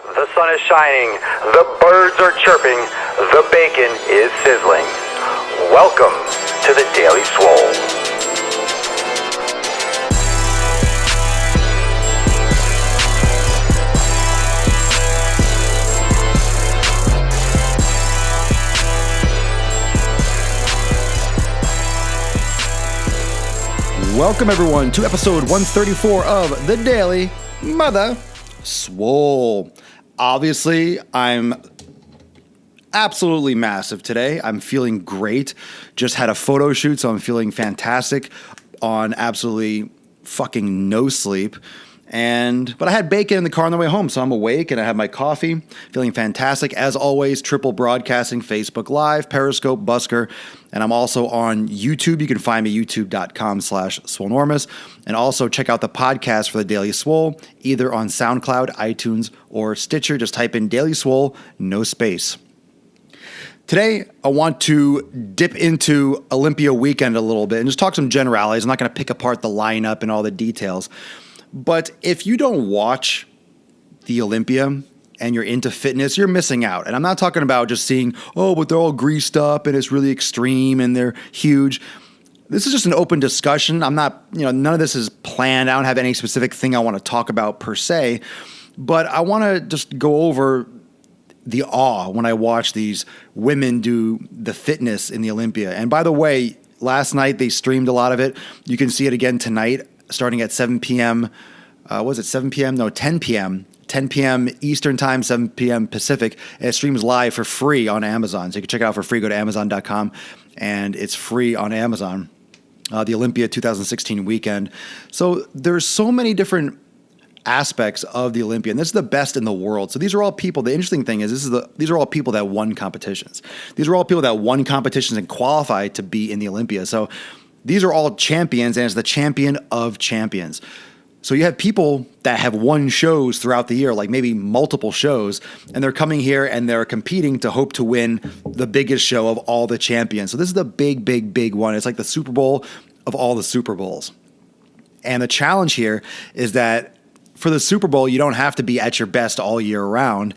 The sun is shining, the birds are chirping, the bacon is sizzling. Welcome to the Daily Swole. Welcome everyone to episode 134 of the Daily Mother Swole. Obviously, I'm absolutely massive today. I'm feeling great. Just had a photo shoot, so I'm feeling fantastic on absolutely fucking no sleep. But I had bacon in the car on the way home, so I'm awake and I have my coffee, feeling fantastic. As always, triple broadcasting, Facebook Live, Periscope, Busker, and I'm also on YouTube. You can find me youtube.com/Swolenormous, and also check out the podcast for the Daily Swole, either on SoundCloud, iTunes, or Stitcher. Just type in Daily Swole, no space. Today, I want to dip into Olympia Weekend a little bit and just talk some generalities. I'm not going to pick apart the lineup and all the details. But if you don't watch the Olympia and you're into fitness, you're missing out. And I'm not talking about just seeing, oh, but they're all greased up and it's really extreme and they're huge. This is just an open discussion. I'm not, none of this is planned. I don't have any specific thing I want to talk about per se. But I want to just go over the awe when I watch these women do the fitness in the Olympia. And by the way, last night they streamed a lot of it. You can see it again tonight, starting at 7 p.m. Was it 7 p.m.? No, 10 p.m. 10 p.m. Eastern Time, 7 p.m. Pacific. And it streams live for free on Amazon. So you can check it out for free. Go to Amazon.com, and it's free on Amazon. The Olympia 2016 weekend. So there's so many different aspects of the Olympia, and this is the best in the world. So these are all people. The interesting thing is these are all people that won competitions. These are all people that won competitions and qualified to be in the Olympia. So these are all champions, and it's the champion of champions. So you have people that have won shows throughout the year, like maybe multiple shows, and they're coming here and they're competing to hope to win the biggest show of all the champions. So this is the big, big, big one. It's like the Super Bowl of all the Super Bowls. And the challenge here is that for the Super Bowl, you don't have to be at your best all year round.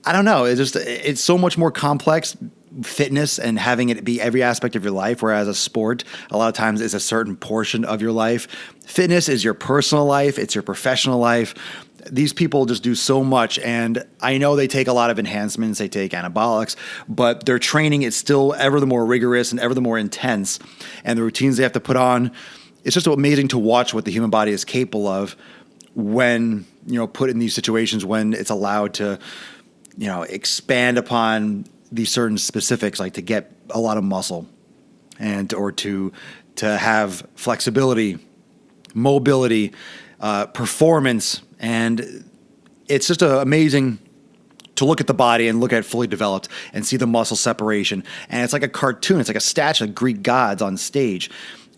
I don't know. It's so much more complex, fitness and having it be every aspect of your life, whereas a sport a lot of times is a certain portion of your life. Fitness is your personal life. It's your professional life. These people just do so much, and I know they take a lot of enhancements, they take anabolics, but their training is still ever the more rigorous and ever the more intense, and the routines they have to put on, it's just amazing to watch what the human body is capable of when, put in these situations, when it's allowed to, expand upon these certain specifics, like to get a lot of muscle or to have flexibility, mobility, performance. And it's just amazing to look at the body and look at it fully developed and see the muscle separation. And it's like a cartoon. It's like a statue of Greek gods on stage.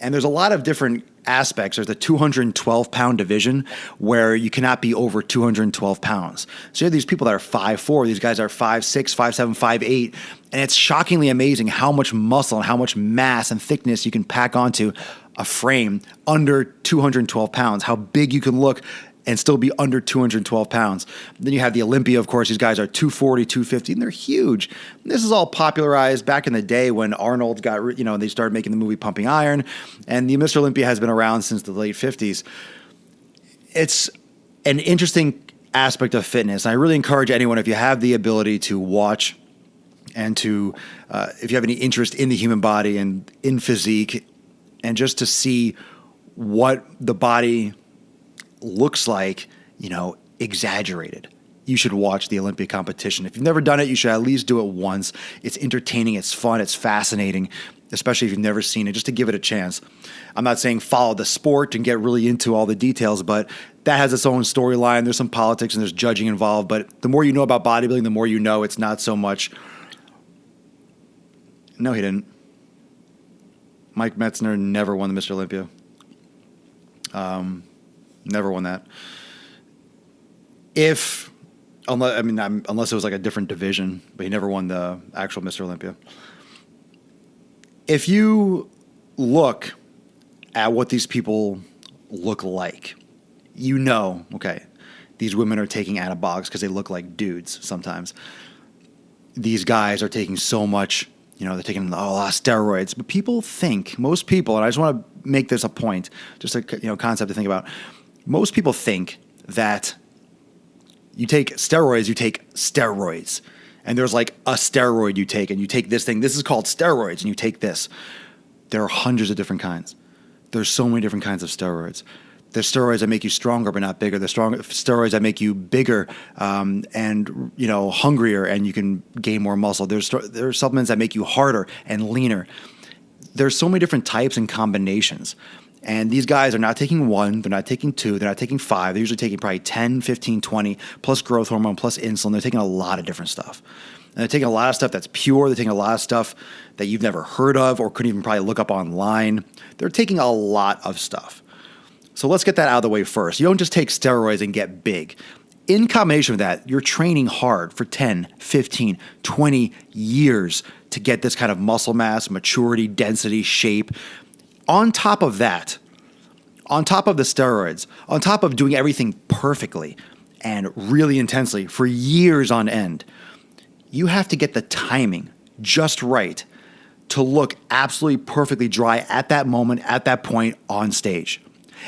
And there's a lot of different aspects. There's the 212-pound division where you cannot be over 212 pounds. So you have these people that are 5'4", these guys are 5'6", 5'7", 5'8", and it's shockingly amazing how much muscle and how much mass and thickness you can pack onto a frame under 212 pounds, how big you can look and still be under 212 pounds. Then you have the Olympia, of course. These guys are 240, 250, and they're huge. And this is all popularized back in the day when Arnold they started making the movie Pumping Iron, and the Mr. Olympia has been around since the late 50s. It's an interesting aspect of fitness. And I really encourage anyone, if you have the ability to watch and to, if you have any interest in the human body and in physique, and just to see what the body looks like, exaggerated. You should watch the Olympia competition. If you've never done it, you should at least do it once. It's entertaining, it's fun, it's fascinating, especially if you've never seen it, just to give it a chance. I'm not saying follow the sport and get really into all the details, but that has its own storyline. There's some politics and there's judging involved, but the more you know about bodybuilding, the more you know it's not so much. No, he didn't. Mike Metzner never won the Mr. Olympia. Never won that. Unless it was like a different division, but he never won the actual Mr. Olympia. If you look at what these people look like, okay, these women are taking anabolics because they look like dudes sometimes. These guys are taking so much, they're taking a lot of steroids. But people think, most people, and I just want to make this a point, just a concept to think about. Most people think that you take steroids. And there's like a steroid you take, and you take this thing. This is called steroids, and you take this. There are hundreds of different kinds. There's so many different kinds of steroids. There's steroids that make you stronger but not bigger. There's steroids that make you bigger and hungrier, and you can gain more muscle. There's supplements that make you harder and leaner. There's so many different types and combinations. And these guys are not taking one, they're not taking two, they're not taking five. They're usually taking probably 10, 15, 20, plus growth hormone, plus insulin. They're taking a lot of different stuff. And they're taking a lot of stuff that's pure. They're taking a lot of stuff that you've never heard of or couldn't even probably look up online. They're taking a lot of stuff. So let's get that out of the way first. You don't just take steroids and get big. In combination with that, you're training hard for 10, 15, 20 years to get this kind of muscle mass, maturity, density, shape. On top of that, on top of the steroids, on top of doing everything perfectly and really intensely for years on end, you have to get the timing just right to look absolutely perfectly dry at that moment, at that point on stage.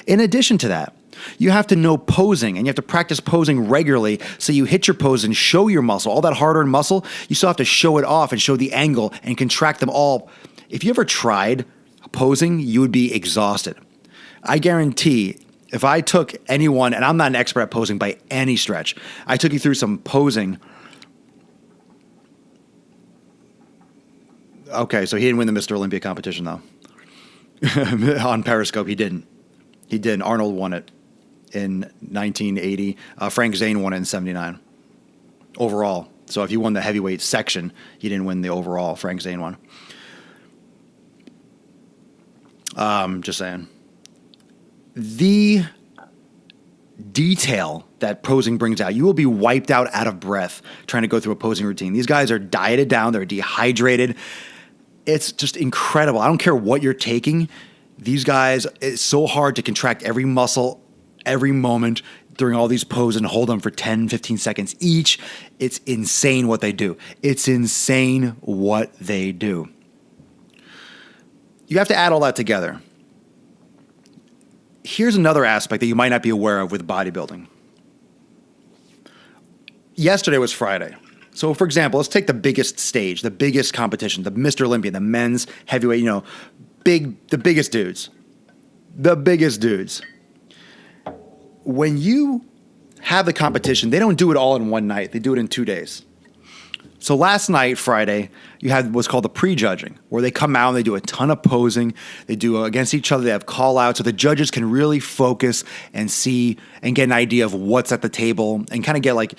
In addition to that, you have to know posing, and you have to practice posing regularly so you hit your pose and show your muscle. All that hard-earned muscle, you still have to show it off and show the angle and contract them all. If you ever tried posing, you would be exhausted. I guarantee if I took anyone, and I'm not an expert at posing by any stretch, I took you through some posing. Okay, so he didn't win the Mr. Olympia competition, though. On Periscope, he didn't. He didn't. Arnold won it in 1980. Frank Zane won it in 79 overall. So if you won the heavyweight section, you didn't win the overall. Frank Zane won. Just saying. The detail that posing brings out, you will be wiped out of breath trying to go through a posing routine. These guys are dieted down. They're dehydrated. It's just incredible. I don't care what you're taking. These guys, it's so hard to contract every muscle, every moment during all these poses and hold them for 10, 15 seconds each. It's insane what they do. It's insane what they do. You have to add all that together. Here's another aspect that you might not be aware of with bodybuilding. Yesterday was Friday. So, for example, let's take the biggest stage, the biggest competition, the Mr. Olympia, the men's heavyweight, the biggest dudes. The biggest dudes. When you have the competition, they don't do it all in one night. They do it in 2 days. So last night, Friday, you had what's called the pre-judging, where they come out and they do a ton of posing. They do against each other. They have call-outs, so the judges can really focus and see and get an idea of what's at the table and kind of get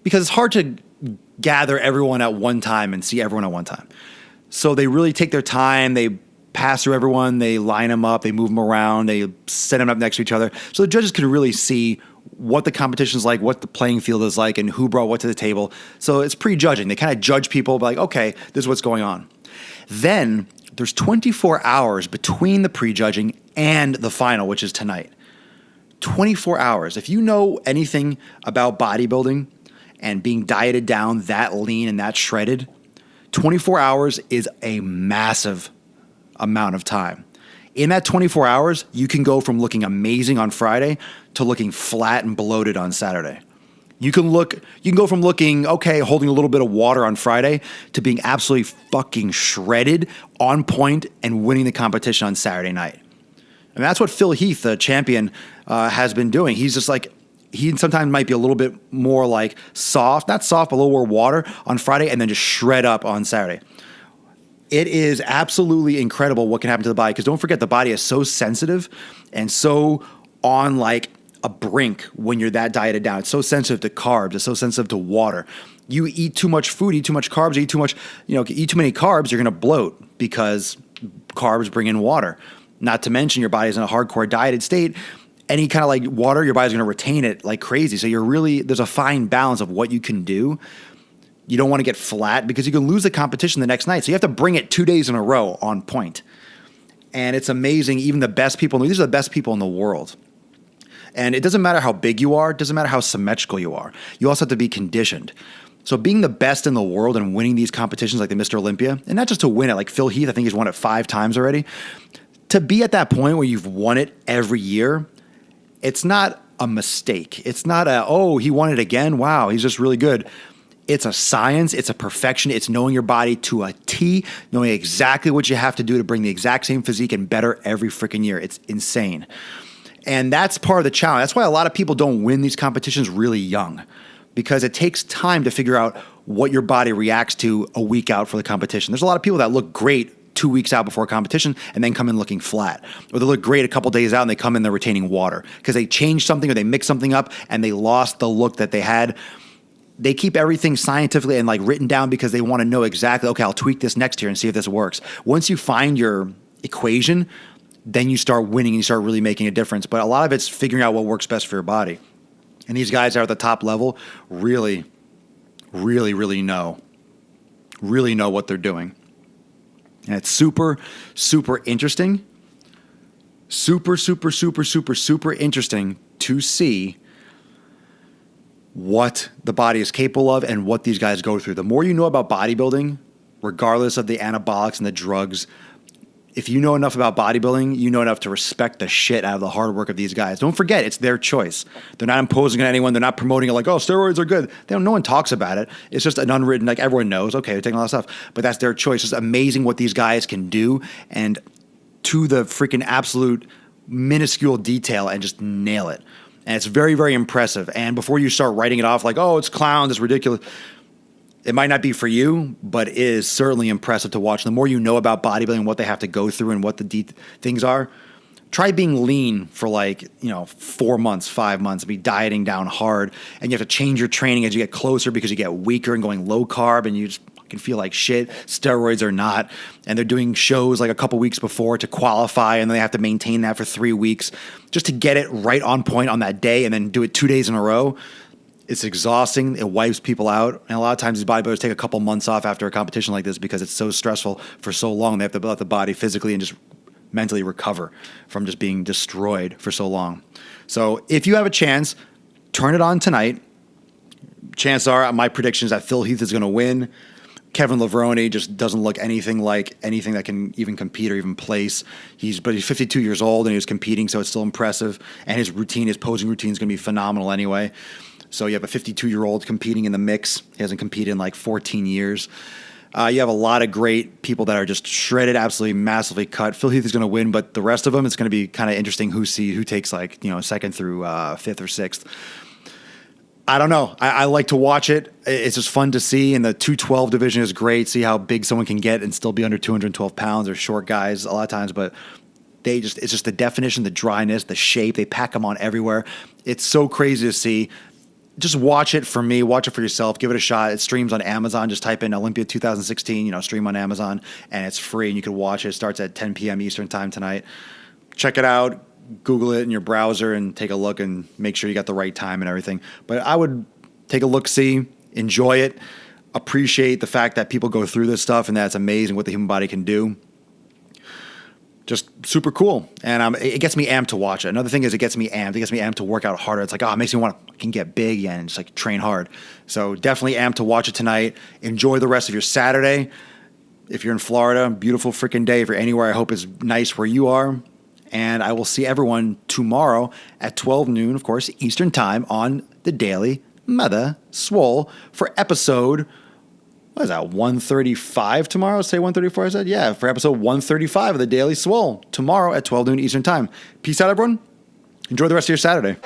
because it's hard to gather everyone at one time and see everyone at one time. So they really take their time. They pass through everyone. They line them up. They move them around. They set them up next to each other. So the judges can really see what the competition is like, what the playing field is like, and who brought what to the table. So it's pre-judging. They kind of judge people like, okay, this is what's going on. Then there's 24 hours between the pre-judging and the final, which is tonight. 24 hours. If you know anything about bodybuilding and being dieted down that lean and that shredded, 24 hours is a massive amount of time. In that 24 hours, you can go from looking amazing on Friday to looking flat and bloated on Saturday. You can go from looking okay, holding a little bit of water on Friday, to being absolutely fucking shredded, on point, and winning the competition on Saturday night. And that's what Phil Heath, the champion, has been doing. He's just he sometimes might be a little bit more soft, not soft, but a little more water on Friday, and then just shred up on Saturday. It is absolutely incredible what can happen to the body, because don't forget, the body is so sensitive and so on a brink when you're that dieted down. It's so sensitive to carbs. It's so sensitive to water. You eat too much food, eat too much carbs, eat too many carbs, you're going to bloat, because carbs bring in water. Not to mention your body's in a hardcore dieted state. Any kind of water, your body's going to retain it like crazy. So there's a fine balance of what you can do. You don't want to get flat, because you can lose the competition the next night. So you have to bring it 2 days in a row on point. And it's amazing. Even the best people, these are the best people in the world. And it doesn't matter how big you are. It doesn't matter how symmetrical you are. You also have to be conditioned. So being the best in the world and winning these competitions like the Mr. Olympia, and not just to win it, like Phil Heath, I think he's won it 5 times already. To be at that point where you've won it every year, it's not a mistake. It's not he won it again. Wow, he's just really good. It's a science. It's a perfection. It's knowing your body to a T, knowing exactly what you have to do to bring the exact same physique and better every freaking year. It's insane. And that's part of the challenge. That's why a lot of people don't win these competitions really young, because it takes time to figure out what your body reacts to a week out for the competition. There's a lot of people that look great 2 weeks out before a competition and then come in looking flat. Or they look great a couple days out and they come in, they're retaining water because they changed something or they mixed something up and they lost the look that they had. They keep everything scientifically and like written down because they want to know exactly, okay, I'll tweak this next year and see if this works. Once you find your equation, then you start winning and you start really making a difference. But a lot of it's figuring out what works best for your body. And these guys that are at the top level really know what they're doing. And it's super, super interesting. Super interesting to see what the body is capable of and what these guys go through. The more you know about bodybuilding, regardless of the anabolics and the drugs, if you know enough about bodybuilding, you know enough to respect the shit out of the hard work of these guys. Don't forget, it's their choice. They're not imposing on anyone. They're not promoting it like, oh, steroids are good. No one talks about it. It's just an unwritten, like everyone knows, okay, they're taking a lot of stuff. But that's their choice. It's amazing what these guys can do and to the freaking absolute minuscule detail and just nail it. And it's very, very impressive. And before you start writing it off like, oh, it's clowns, it's ridiculous, it might not be for you, but it is certainly impressive to watch. The more you know about bodybuilding, what they have to go through and what the things are, try being lean for 4 months, 5 months, be dieting down hard. And you have to change your training as you get closer because you get weaker and going low carb and you just can feel like shit. Steroids are not. And they're doing shows like a couple weeks before to qualify, and then they have to maintain that for 3 weeks just to get it right on point on that day and then do it 2 days in a row. It's exhausting. It wipes people out. And a lot of times these bodybuilders take a couple months off after a competition like this because it's so stressful for so long. They have to let the body physically and just mentally recover from just being destroyed for so long. So if you have a chance, turn it on tonight. Chances are, my prediction is that Phil Heath is going to win. Kevin Levrone just doesn't look anything like anything that can even compete or even place. But he's 52 years old and he was competing, so it's still impressive. And his posing routine is going to be phenomenal anyway. So you have a 52-year-old competing in the mix. He hasn't competed in like 14 years. You have a lot of great people that are just shredded, absolutely massively cut. Phil Heath is going to win, but the rest of them, it's going to be kind of interesting who takes second through fifth or sixth. I don't know. I like to watch it. It's just fun to see. And the 212 division is great. See how big someone can get and still be under 212 pounds. They're short guys a lot of times, but it's just the definition, the dryness, the shape. They pack them on everywhere. It's so crazy to see. Just watch it for me. Watch it for yourself. Give it a shot. It streams on Amazon. Just type in Olympia 2016, stream on Amazon, and it's free. And you can watch it. It starts at 10 p.m. Eastern time tonight. Check it out. Google it in your browser and take a look and make sure you got the right time and everything. But I would take a look, see, enjoy it, appreciate the fact that people go through this stuff and that's amazing what the human body can do. Just super cool. And it gets me amped to watch it. Another thing is it gets me amped. It gets me amped to work out harder. It's like, it makes me want to get big again and just like train hard. So definitely amped to watch it tonight. Enjoy the rest of your Saturday. If you're in Florida, beautiful freaking day. If you're anywhere, I hope it's nice where you are. And I will see everyone tomorrow at 12 noon, of course, Eastern time on the Daily Mother Swole for episode, 135 tomorrow? Say 134, I said? Yeah, for episode 135 of the Daily Swole tomorrow at 12 noon Eastern time. Peace out, everyone. Enjoy the rest of your Saturday.